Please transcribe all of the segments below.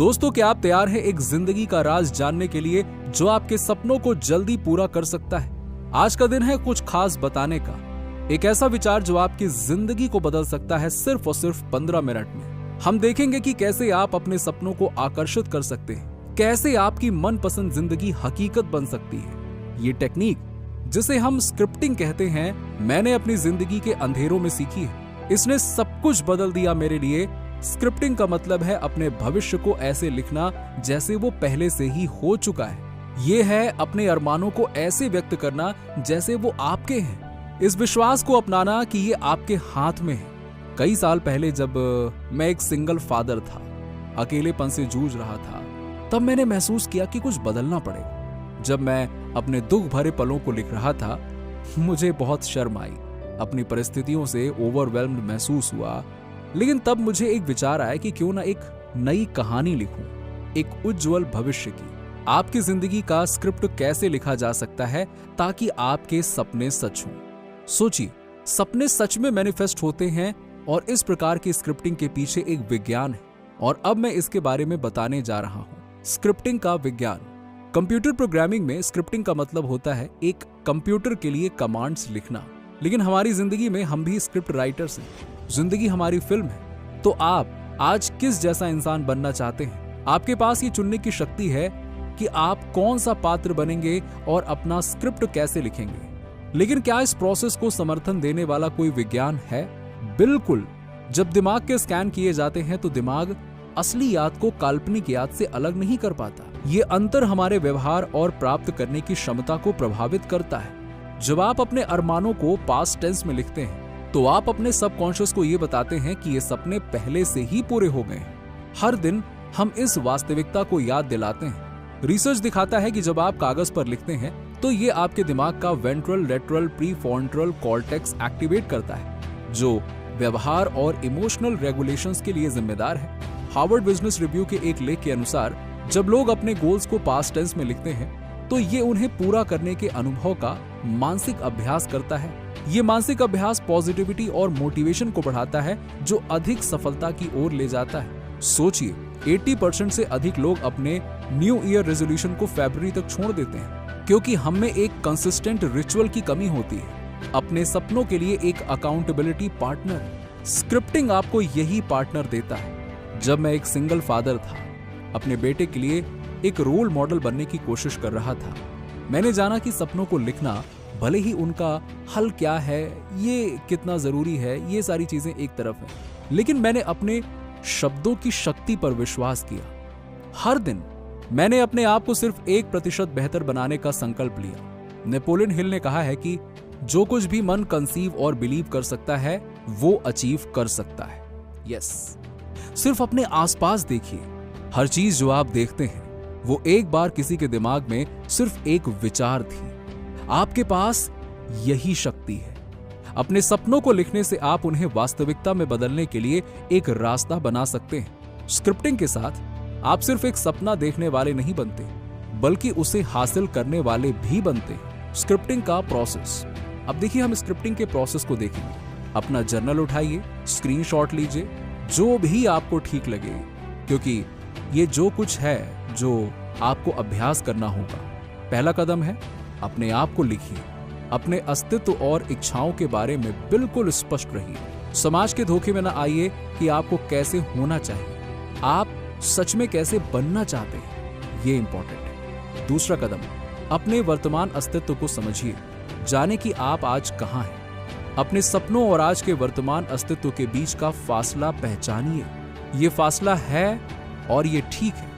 दोस्तों, क्या आप तैयार हैं एक जिंदगी का राज जानने के लिए जो आपके सपनों को जल्दी पूरा कर सकता है? आज का दिन है कुछ खास बताने का। एक ऐसा विचार जो आपकी जिंदगी को बदल सकता है सिर्फ और सिर्फ 15 मिनट में। हम देखेंगे कि कैसे आप अपने सपनों को आकर्षित कर सकते हैं, कैसे आपकी मनपसंद जिंदगी हकीकत बन सकती है। ये टेक्निक, जिसे हम स्क्रिप्टिंग कहते हैं, मैंने अपनी जिंदगी के अंधेरों में सीखी है। इसने सब कुछ बदल दिया मेरे लिए। स्क्रिप्टिंग का मतलब है अपने भविष्य को ऐसे लिखना जैसे वो पहले से ही हो चुका है। ये है अपने अरमानों को ऐसे व्यक्त करना जैसे वो आपके हैं। इस विश्वास को अपनाना कि ये आपके हाथ में है। कई साल पहले जब मैं एक सिंगल फादर था, अकेलेपन से जूझ रहा था, तब मैंने महसूस किया कि कुछ बदलना पड़ेगा। जब मैं अपने दुख भरे पलों को लिख रहा था, मुझे बहुत शर्म आई, अपनी परिस्थितियों से ओवरवेल्म्ड महसूस हुआ। लेकिन तब मुझे एक विचार आया कि क्यों ना एक नई कहानी लिखूं, एक उज्जवल भविष्य की। आपकी जिंदगी का स्क्रिप्ट कैसे लिखा जा सकता है ताकि आपके सपने सच हों? सोचिए, सपने सच में मैनिफेस्ट होते हैं और इस प्रकार की स्क्रिप्टिंग के पीछे एक विज्ञान है और अब मैं इसके बारे में बताने जा रहा हूं। स्क्रिप्टिंग का विज्ञान। कंप्यूटर प्रोग्रामिंग में स्क्रिप्टिंग का मतलब होता है एक कंप्यूटर के लिए कमांड्स लिखना। लेकिन हमारी जिंदगी में हम भी स्क्रिप्ट राइटर्स हैं। जिंदगी हमारी फिल्म है। तो आप आज किस जैसा इंसान बनना चाहते हैं? आपके पास ये चुनने की शक्ति है कि आप कौन सा पात्र बनेंगे और अपना स्क्रिप्ट कैसे लिखेंगे। लेकिन क्या इस प्रोसेस को समर्थन देने वाला कोई विज्ञान है? बिल्कुल। जब दिमाग के स्कैन किए जाते हैं तो दिमाग असली याद को काल्पनिक याद से अलग नहीं कर पाता। ये अंतर हमारे व्यवहार और प्राप्त करने की क्षमता को प्रभावित करता है। जब आप अपने अरमानों को पास्ट टेंस में लिखते हैं तो आप अपने सबकॉन्शियस को ये बताते हैं कि ये सपने पहले से ही पूरे हो गए हैं। हर दिन हम इस वास्तविकता को याद दिलाते हैं। रिसर्च दिखाता है कि जब आप कागज पर लिखते हैं तो ये आपके दिमाग का ventral lateral prefrontal cortex activate करता है, जो व्यवहार और इमोशनल रेगुलेशंस के लिए जिम्मेदार है। हार्वर्ड बिजनेस रिव्यू के एक लेख के अनुसार जब लोग अपने गोल्स को पास्ट टेंस में लिखते हैं तो ये उन्हें पूरा करने के अनुभव का मानसिक अभ्यास करता है। ये मानसिक अभ्यास पॉजिटिविटी और मोटिवेशन को बढ़ाता है, जो अधिक सफलता की ओर ले जाता है। सोचिए, 80% से अधिक लोग अपने न्यू ईयर रेजोल्यूशन को फरवरी तक छोड़ देते हैं क्योंकि हम में एक कंसिस्टेंट रिचुअल की कमी होती है। अपने सपनों के लिए एक अकाउंटेबिलिटी पार्टनर। स्क्रिप्टिंग आपको यही पार्टनर देता है। जब मैं एक सिंगल फादर था, अपने बेटे के लिए एक रोल मॉडल बनने की कोशिश कर रहा था। मैंने जाना कि सपनों को लिखना, भले ही उनका हल क्या है, ये कितना जरूरी है, ये सारी चीजें एक तरफ हैं, लेकिन मैंने अपने शब्दों की शक्ति पर विश्वास किया। हर दिन मैंने अपने आप को सिर्फ 1% बेहतर बनाने का संकल्प लिया। नेपोलियन हिल ने कहा है कि जो कुछ भी मन कंसीव और बिलीव कर सकता है वो अचीव कर सकता है। यस, सिर्फ अपने आसपास देखिए। हर चीज जो आप देखते हैं वो एक बार किसी के दिमाग में सिर्फ एक विचार थी। आपके पास यही शक्ति है। अपने सपनों को लिखने से आप उन्हें वास्तविकता में बदलने के लिए एक रास्ता बना सकते हैं। स्क्रिप्टिंग के साथ आप सिर्फ एक सपना देखने वाले नहीं बनते, बल्कि उसे हासिल करने वाले भी बनते हैं। स्क्रिप्टिंग का प्रोसेस। अब देखिए, हम स्क्रिप्टिंग के प्रोसेस को देखेंगे। अपना जर्नल उठाइए, स्क्रीनशॉट लीजिए, जो भी आपको ठीक लगे, क्योंकि ये जो कुछ है जो आपको अभ्यास करना होगा। पहला कदम है, अपने आप को लिखिए। अपने अस्तित्व और इच्छाओं के बारे में बिल्कुल स्पष्ट रहिए। समाज के धोखे में ना आइए कि आपको कैसे होना चाहिए, आप सच में कैसे बनना चाहते हैं, ये इंपॉर्टेंट है। दूसरा कदम, अपने वर्तमान अस्तित्व को समझिए। जाने कि आप आज कहां हैं। अपने सपनों और आज के वर्तमान अस्तित्व के बीच का फासला पहचानिए। ये फासला है और ये ठीक है।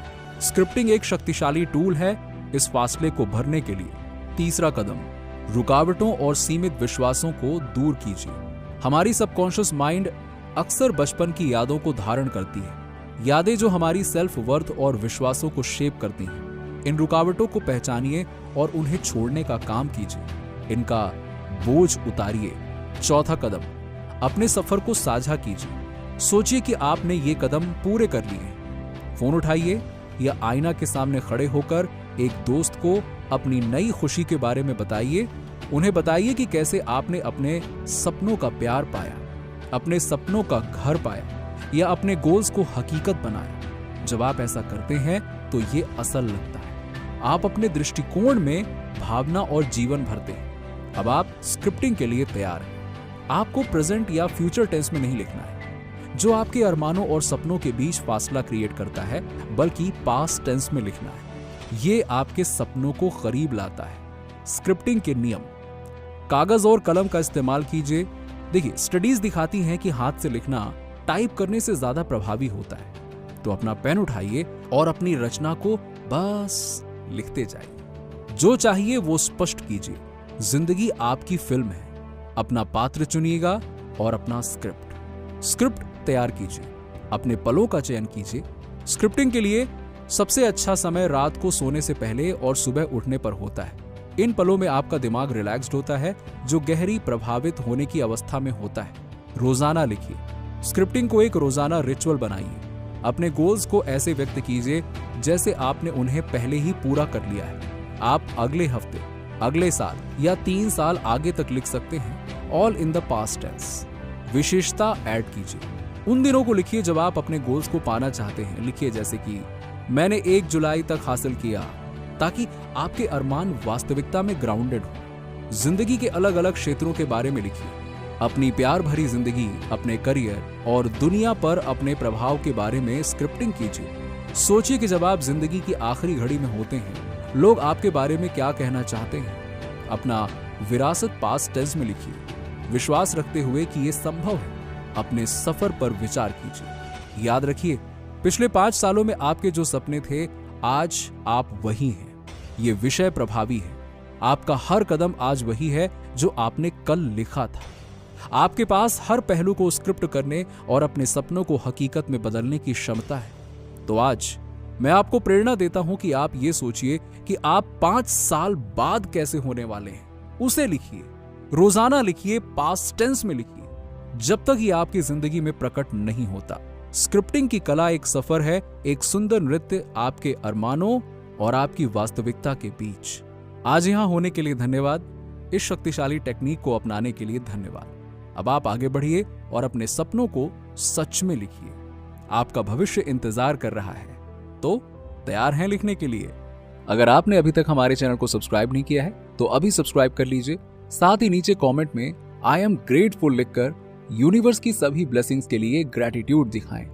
स्क्रिप्टिंग एक शक्तिशाली टूल है इस फासले को भरने के लिए। तीसरा कदम, रुकावटों और सीमित विश्वासों को दूर कीजिए। हमारी सबकॉन्शियस माइंड अक्सर बचपन की यादों को धारण करती है, यादें जो हमारी सेल्फ वर्थ और विश्वासों को शेप करती हैं। इन रुकावटों को पहचानिए और उन्हें छोड़ने का काम कीजिए। इनका बोझ उतारिए। चौथा कदम, अपने सफर को साझा कीजिए। सोचिए कि आपने ये कदम पूरे कर लिए। फोन उठाइए या आईना के सामने खड़े होकर एक दोस्त को अपनी नई खुशी के बारे में बताइए। उन्हें बताइए कि कैसे आपने अपने सपनों का प्यार पाया, अपने सपनों का घर पाया या अपने गोल्स को हकीकत बनाया। जब आप ऐसा करते हैं तो ये असल लगता है। आप अपने दृष्टिकोण में भावना और जीवन भरते हैं। अब आप स्क्रिप्टिंग के लिए तैयार हैं। आपको प्रेजेंट या फ्यूचर टेंस में नहीं लिखना है, जो आपके अरमानों और सपनों के बीच फासला क्रिएट करता है, बल्कि पास्ट टेंस में लिखना है। ये आपके सपनों को करीब लाता है। स्क्रिप्टिंग के नियम: कागज और कलम का इस्तेमाल कीजिए। देखिए, स्टडीज दिखाती हैं कि हाथ से लिखना टाइप करने से ज्यादा प्रभावी होता है। तो अपना पेन उठाइए और अपनी रचना को बस लिखते जाइए। जो चाहिए वो स्पष्ट कीजिए। जिंदगी आपकी फिल्म है। अपना पात्र चुनिएगा और अपना स्क्रिप्ट तैयार कीजिए। अपने पलों का चयन कीजिए। स्क्रिप्टिंग के लिए सबसे अच्छा समय रात को सोने से पहले और सुबह उठने पर होता है। इन पलों में आपका दिमाग रिलैक्स्ड होता है, जो गहरी प्रभावित होने की अवस्था में होता है। रोजाना लिखिए। स्क्रिप्टिंग को एक रोजाना रिचुअल बनाइए। अपने गोल्स को ऐसे व्यक्त कीजिए जैसे आपने उन्हें पहले ही पूरा कर लिया है। आप अगले हफ्ते, अगले साल या 3 साल आगे तक लिख सकते हैं। All in the past tense. विशेषता ऐड कीजिए। उन दिनों को लिखिए जब आप अपने गोल्स को पाना चाहते हैं। लिखिए जैसे कि मैंने 1 जुलाई तक हासिल किया, ताकि आपके अरमान वास्तविकता में ग्राउंडेड हो। जिंदगी के अलग अलग क्षेत्रों के बारे में लिखिए। अपनी प्यार भरी जिंदगी, अपने करियर और दुनिया पर अपने प्रभाव के बारे में स्क्रिप्टिंग कीजिए। सोचिए कि जब आप जिंदगी की आखिरी घड़ी में होते हैं, लोग आपके बारे में क्या कहना चाहते हैं। अपना विरासत पास्ट टेंस में लिखिए, विश्वास रखते हुए कि यह संभव है। अपने सफर पर विचार कीजिए। याद रखिए, पिछले 5 सालों में आपके जो सपने थे, आज आप वही हैं। ये विषय प्रभावी है। आपका हर कदम आज वही है जो आपने कल लिखा था। आपके पास हर पहलू को स्क्रिप्ट करने और अपने सपनों को हकीकत में बदलने की क्षमता है। तो आज मैं आपको प्रेरणा देता हूं कि आप ये सोचिए कि आप 5 साल बाद कैसे होने वाले हैं। उसे लिखिए। रोजाना लिखिए, पास्ट टेंस में लिखिए, जब तक ये आपकी जिंदगी में प्रकट नहीं होता। स्क्रिप्टिंग की कला एक सफर है, एक सुंदर नृत्य आपके अरमानों और आपकी वास्तविकता के बीच। आज यहां होने के लिए धन्यवाद। इस शक्तिशाली टेक्निक को अपनाने के लिए धन्यवाद। अब आप आगे बढ़िए और अपने सपनों को सच में लिखिए। आपका भविष्य इंतजार कर रहा है। तो तैयार हैं लिखने के लिए? अगर आपने अभी तक हमारे चैनल को सब्सक्राइब नहीं किया है तो अभी सब्सक्राइब कर लीजिए। साथ ही नीचे कमेंट में आई एम ग्रेटफुल लिखकर यूनिवर्स की सभी ब्लेसिंग्स के लिए ग्रैटिट्यूड दिखाएं।